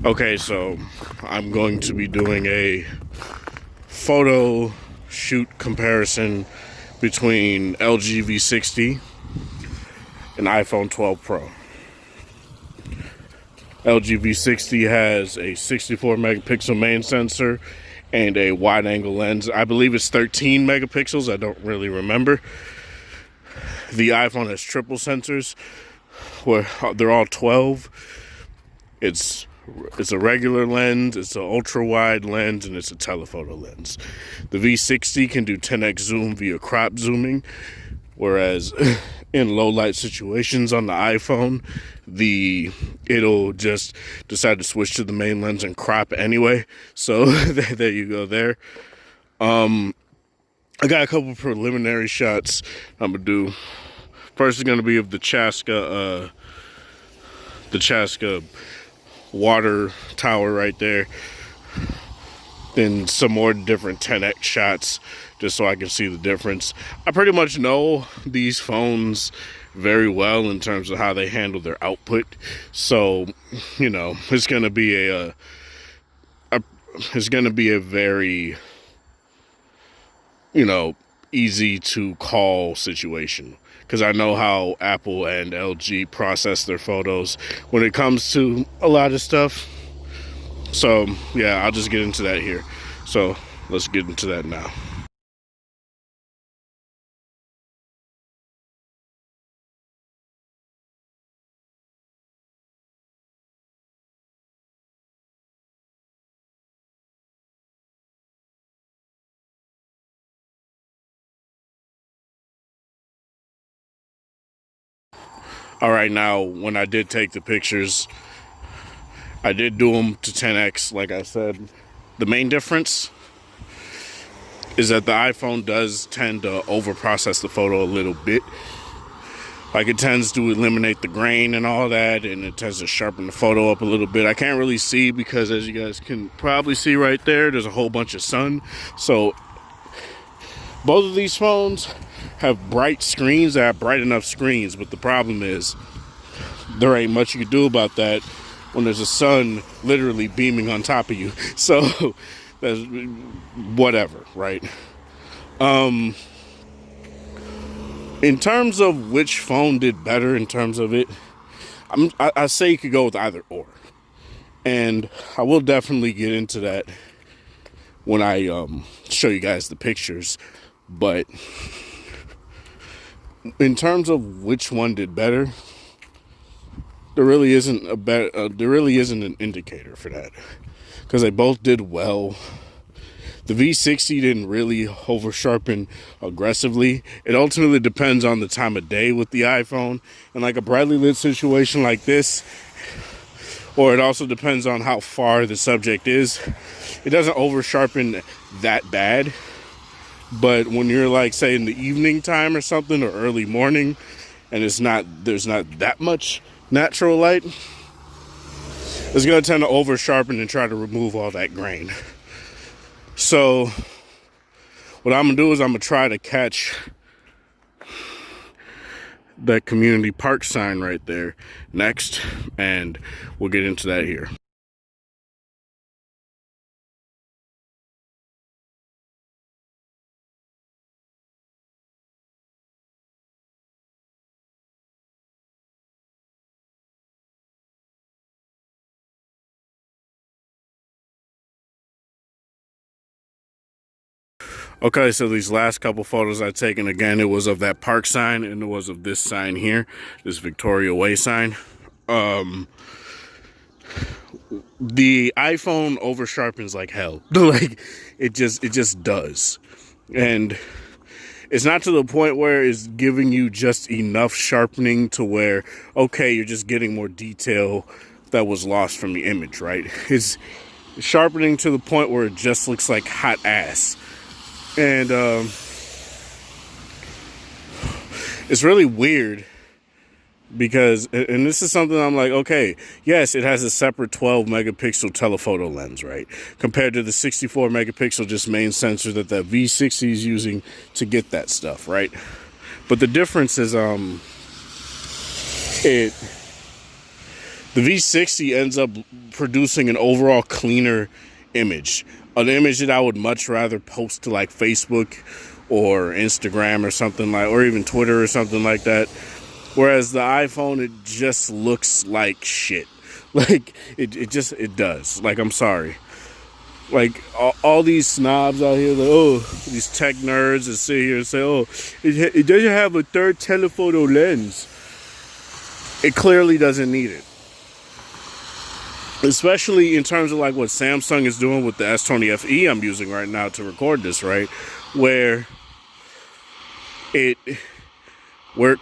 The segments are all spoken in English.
Okay, so I'm going to be doing a photo shoot comparison between LG V60 and iPhone 12 Pro. LG V60 has a 64 megapixel main sensor and a wide angle lens. I believe it's 13 megapixels, I don't really remember. The iPhone has triple sensors where they're all 12. It's a regular lens, it's an ultra wide lens, and it's a telephoto lens. The V60 can do 10x zoom via crop zooming, whereas in low light situations on the iPhone, it'll just decide to switch to the main lens and crop anyway. So there you go there. I got a couple preliminary shots I'm gonna do. First is gonna be of the Chaska water tower right there. Then some more different 10x shots just so I can see the difference. I pretty much know these phones very well in terms of how they handle their output. So, you know, it's gonna be a very, you know, easy to call situation, because I know how Apple and LG process their photos when it comes to a lot of stuff. So yeah, I'll just get into that here. So let's get into that now. All right, now when I did take the pictures, I did do them to 10x like I said. The main difference is that the iPhone does tend to overprocess the photo a little bit. Like, it tends to eliminate the grain and all that, and it tends to sharpen the photo up a little bit. I can't really see because, as you guys can probably see right there, there's a whole bunch of sun. So both of these phones have bright screens that have bright enough screens, but the problem is there ain't much you can do about that when there's a sun literally beaming on top of you. So that's whatever, right? In terms of which phone did better in terms of it, I say you could go with either or. And I will definitely get into that when I show you guys the pictures. But in terms of which one did better, there really isn't an indicator for that, because they both did well. The V60 didn't really over sharpen aggressively. It ultimately depends on the time of day with the iPhone, and like a brightly lit situation like this, or it also depends on how far the subject is. It doesn't over sharpen that bad. But when you're, like, say in the evening time or something, or early morning, and there's not that much natural light, it's gonna tend to over sharpen and try to remove all that grain. So what I'm gonna do is I'm gonna try to catch that community park sign right there next, and we'll get into that here. Okay, so these last couple photos I've taken, again, it was of that park sign, and it was of this sign here, this Victoria Way sign. The iPhone over sharpens like hell. Like, it just does. And it's not to the point where it's giving you just enough sharpening to where, okay, you're just getting more detail that was lost from the image, right? It's sharpening to the point where it just looks like hot ass. And it's really weird because, and this is something I'm like, okay, yes, it has a separate 12 megapixel telephoto lens, right? Compared to the 64 megapixel just main sensor that the V60 is using to get that stuff, right? But the difference is, The V60 ends up producing an overall cleaner image, an image that I would much rather post to like Facebook or Instagram or something like, or even Twitter or something like that. Whereas the iPhone, it just looks like shit. Like it does. Like, I'm sorry. Like all these snobs out here, like, oh, these tech nerds that sit here and say, oh, it doesn't have a third telephoto lens. It clearly doesn't need it. Especially in terms of like what Samsung is doing with the S20 FE I'm using right now to record this, right? Where it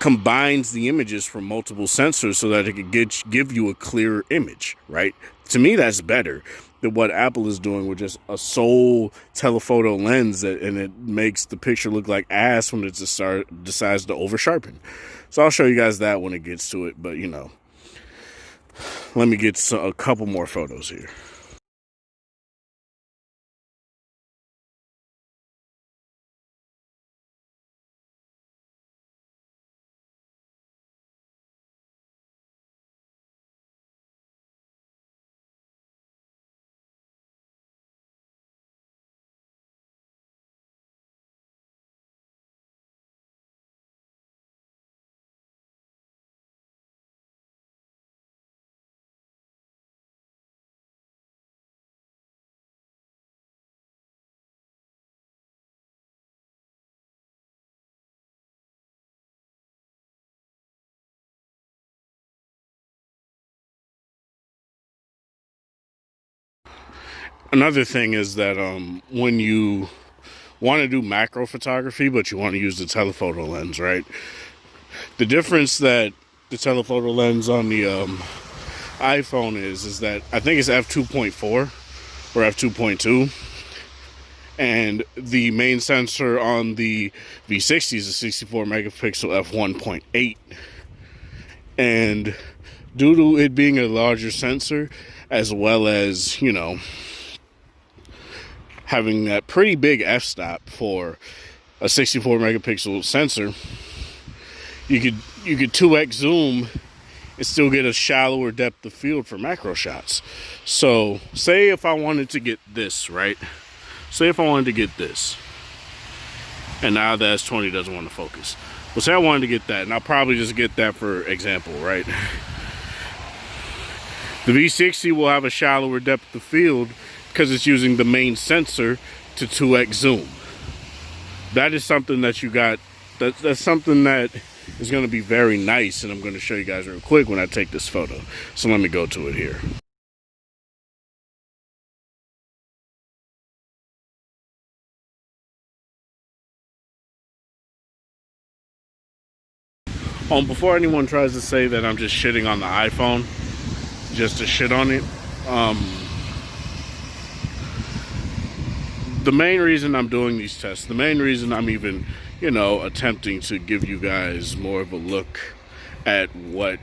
combines the images from multiple sensors so that it can give you a clearer image, right? To me, that's better than what Apple is doing with just a sole telephoto lens, and it makes the picture look like ass when it decides to over sharpen. So I'll show you guys that when it gets to it, but you know, let me get a couple more photos here. Another thing is that when you want to do macro photography, but you want to use the telephoto lens, right? The difference that the telephoto lens on the iPhone is that I think it's f2.4 or f2.2, and the main sensor on the V60 is a 64 megapixel f1.8. And due to it being a larger sensor, as well as, you know, having that pretty big f-stop for a 64 megapixel sensor, you could 2x zoom and still get a shallower depth of field for macro shots. So say if I wanted to get this, right? Say if I wanted to get this, and now the S20 doesn't want to focus. Well, say I wanted to get that, and I'll probably just get that for example, right? The V60 will have a shallower depth of field because it's using the main sensor to 2x zoom. That is something that you got, that's something that is going to be very nice, and I'm going to show you guys real quick when I take this photo. So let me go to it here. Before anyone tries to say that I'm just shitting on the iPhone, just to shit on it, the main reason I'm doing these tests, the main reason I'm even, you know, attempting to give you guys more of a look at what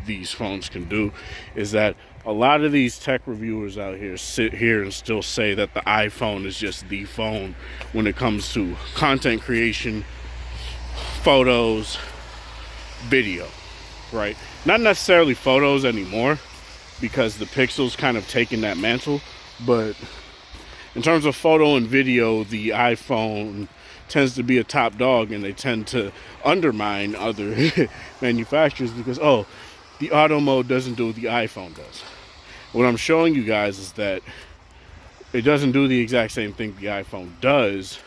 these phones can do, is that a lot of these tech reviewers out here sit here and still say that the iPhone is just the phone when it comes to content creation, photos, video, right? Not necessarily photos anymore, because the Pixel's kind of taken that mantle, but in terms of photo and video, the iPhone tends to be a top dog, and they tend to undermine other manufacturers because, oh, the auto mode doesn't do what the iPhone does. What I'm showing you guys is that it doesn't do the exact same thing the iPhone does,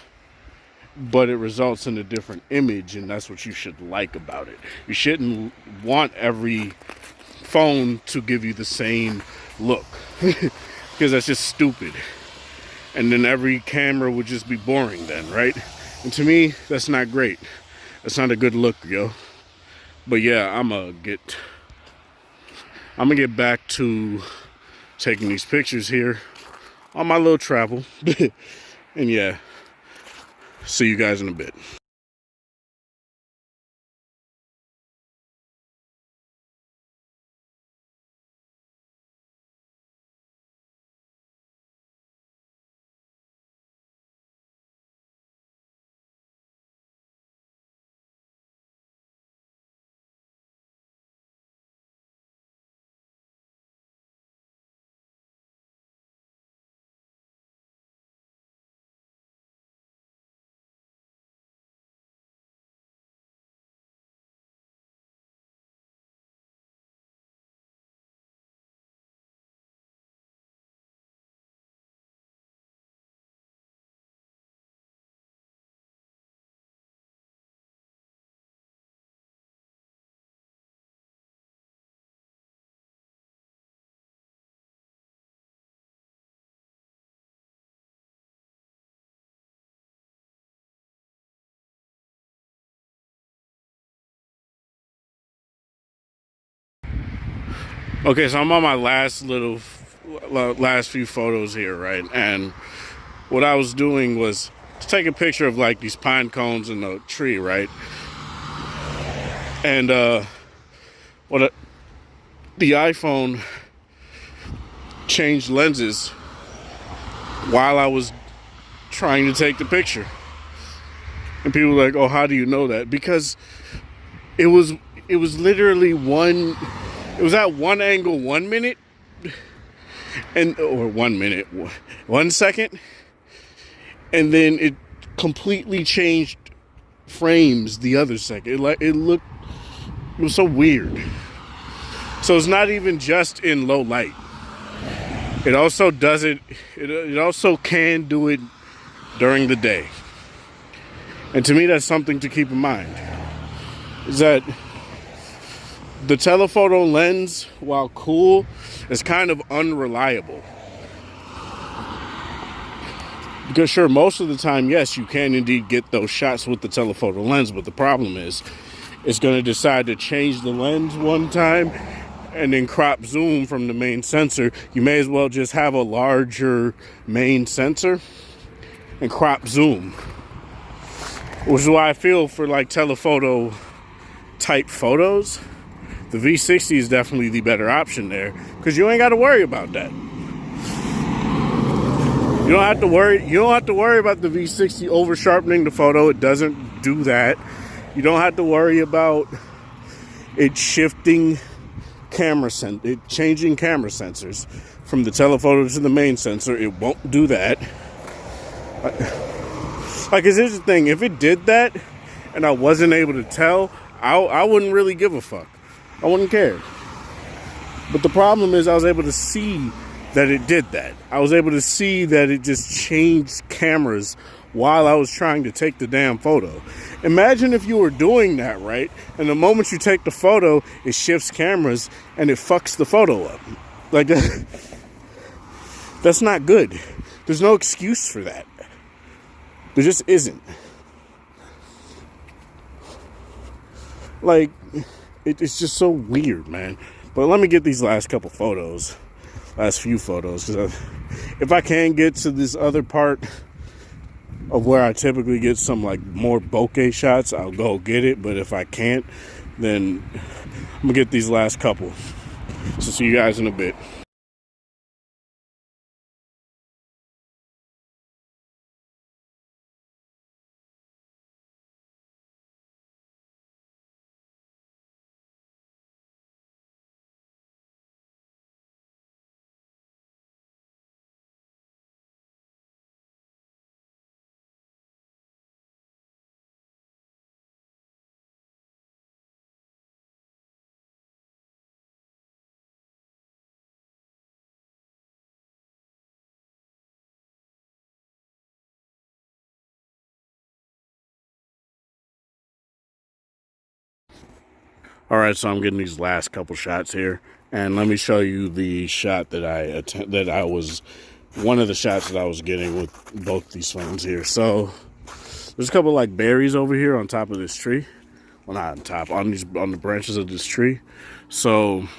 but it results in a different image, and that's what you should like about it. You shouldn't want every phone to give you the same look because that's just stupid. And then every camera would just be boring then, right? And to me, that's not great. That's not a good look, yo. But yeah, I'm gonna get back to taking these pictures here on my little travel. And yeah, see you guys in a bit. Okay, so I'm on my last few photos here, right? And what I was doing was to take a picture of like these pine cones in the tree, right? And the iPhone changed lenses while I was trying to take the picture. And people were like, "Oh, how do you know that?" Because it was literally it was at one angle 1 minute or 1 minute 1 second, and then it completely changed frames the other second. It was so weird. So it's not even just in low light. It also does it. It also can do it during the day. And to me, that's something to keep in mind. Is that the telephoto lens, while cool, is kind of unreliable. Because sure, most of the time, yes, you can indeed get those shots with the telephoto lens, but the problem is, it's going to decide to change the lens one time and then crop zoom from the main sensor. You may as well just have a larger main sensor and crop zoom. Which is why I feel for like telephoto type photos, the V60 is definitely the better option there, because you ain't got to worry about that. You don't have to worry about the V60 over sharpening the photo. It doesn't do that. You don't have to worry about it changing camera sensors from the telephoto to the main sensor. It won't do that. Like, here's the thing. If it did that and I wasn't able to tell, I wouldn't really give a fuck. I wouldn't care. But the problem is I was able to see that it did that. I was able to see that it just changed cameras while I was trying to take the damn photo. Imagine if you were doing that, right? And the moment you take the photo, it shifts cameras and it fucks the photo up. Like, that's not good. There's no excuse for that. There just isn't. Like, it's just so weird, man. But let me get these last few photos, because if I can get to this other part of where I typically get some like more bokeh shots, I'll go get it. But if I can't, then I'm gonna get these last couple. So see you guys in a bit. All right, so I'm getting these last couple shots here, and let me show you the shot one of the shots that I was getting with both these phones here. So there's a couple like berries over here on top of this tree. Well, not on top, on the branches of this tree. So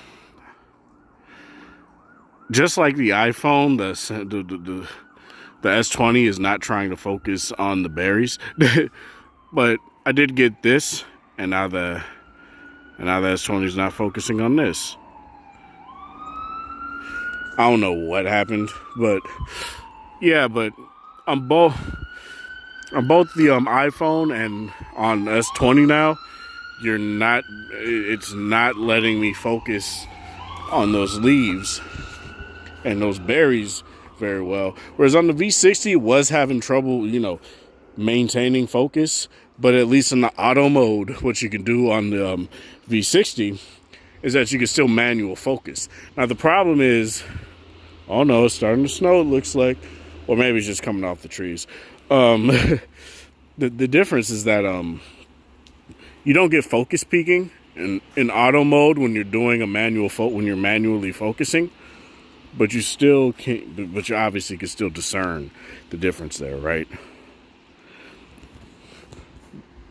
just like the iPhone, the S20 is not trying to focus on the berries, but I did get this, and now the S20 is not focusing on this. I don't know what happened, but yeah, but on both the iPhone and on S20 now, it's not letting me focus on those leaves and those berries very well. Whereas on the V60, it was having trouble, maintaining focus. But at least in the auto mode, what you can do on the V60 is that you can still manual focus. Now the problem is, oh no, it's starting to snow, it looks like. Or maybe it's just coming off the trees. The difference is that you don't get focus peaking in auto mode when you're doing when you're manually focusing. But you obviously can still discern the difference there, right?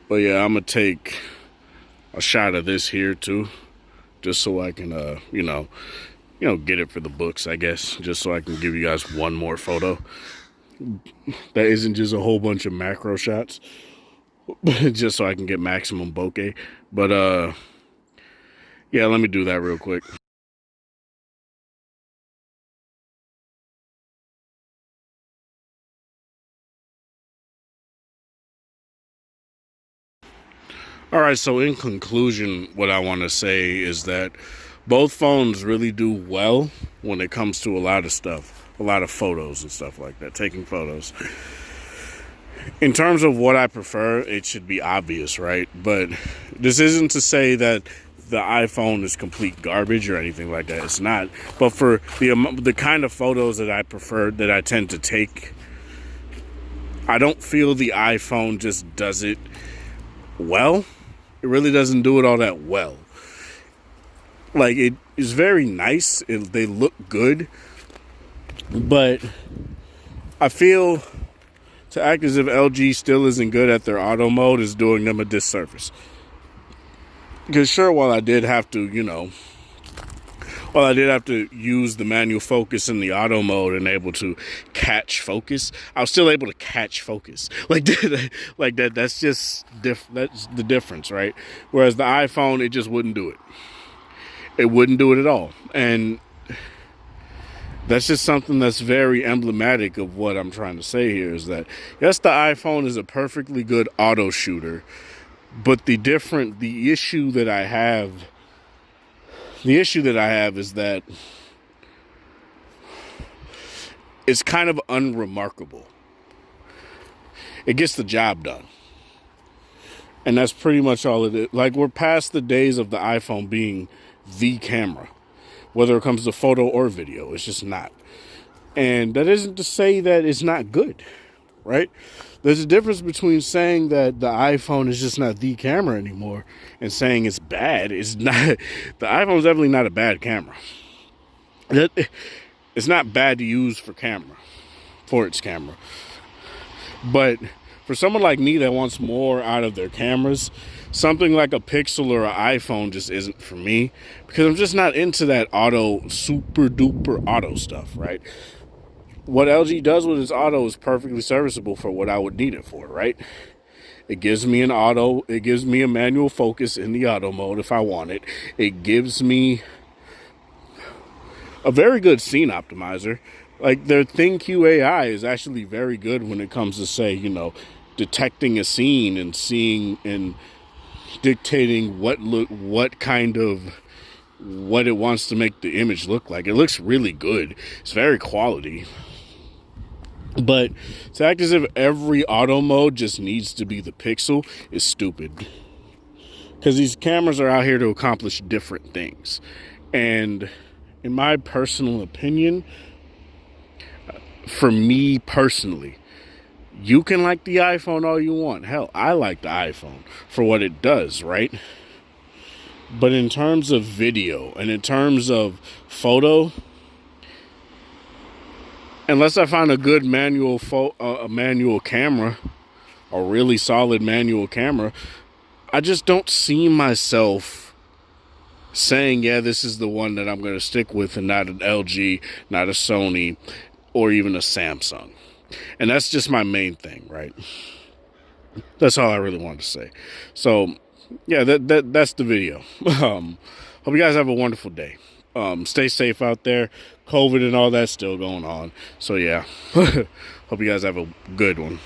But yeah, I'm gonna take a shot of this here too. just so I can, get it for the books, I guess, just so I can give you guys one more photo that isn't just a whole bunch of macro shots, just so I can get maximum bokeh. But yeah, let me do that real quick. All right, so in conclusion, what I want to say is that both phones really do well when it comes to a lot of stuff, a lot of photos and stuff like that, taking photos. In terms of what I prefer, it should be obvious, right? But this isn't to say that the iPhone is complete garbage or anything like that. It's not. But for the kind of photos that I prefer, that I tend to take, I don't feel the iPhone just does it well. It really doesn't do it all that well. Like, it is very nice. They look good. But I feel to act as if LG still isn't good at their auto mode is doing them a disservice. Because sure, while I did have to use the manual focus in the auto mode and able to catch focus, I was still able to catch focus. Like that. That's just that's the difference, right? Whereas the iPhone, it just wouldn't do it. It wouldn't do it at all. And that's just something that's very emblematic of what I'm trying to say here, is that yes, the iPhone is a perfectly good auto shooter, but the issue that I have is that it's kind of unremarkable. It gets the job done. And that's pretty much all it is. Like, we're past the days of the iPhone being the camera, whether it comes to photo or video. It's just not. And that isn't to say that it's not good, right? There's a difference between saying that the iPhone is just not the camera anymore and saying it's bad. It's not. The iPhone's definitely not a bad camera. It's not bad to use for its camera. But for someone like me that wants more out of their cameras, something like a Pixel or an iPhone just isn't for me, because I'm just not into that super duper auto stuff, right? What LG does with its auto is perfectly serviceable for what I would need it for, right? It gives me a manual focus in the auto mode if I want it. It gives me a very good scene optimizer. Like, their ThinQ AI is actually very good when it comes to, say, detecting a scene and seeing and dictating what it wants to make the image look like. It looks really good. It's very quality. But to act as if every auto mode just needs to be the Pixel is stupid. Because these cameras are out here to accomplish different things. And in my personal opinion, for me personally, you can like the iPhone all you want. Hell, I like the iPhone for what it does, right? But in terms of video and in terms of photo, unless I find a good manual camera, a really solid manual camera, I just don't see myself saying, yeah, this is the one that I'm going to stick with, and not an LG, not a Sony, or even a Samsung. And that's just my main thing, right? That's all I really wanted to say. So, yeah, that's the video. Hope you guys have a wonderful day. Stay safe out there. COVID and all that's still going on. So, yeah. Hope you guys have a good one.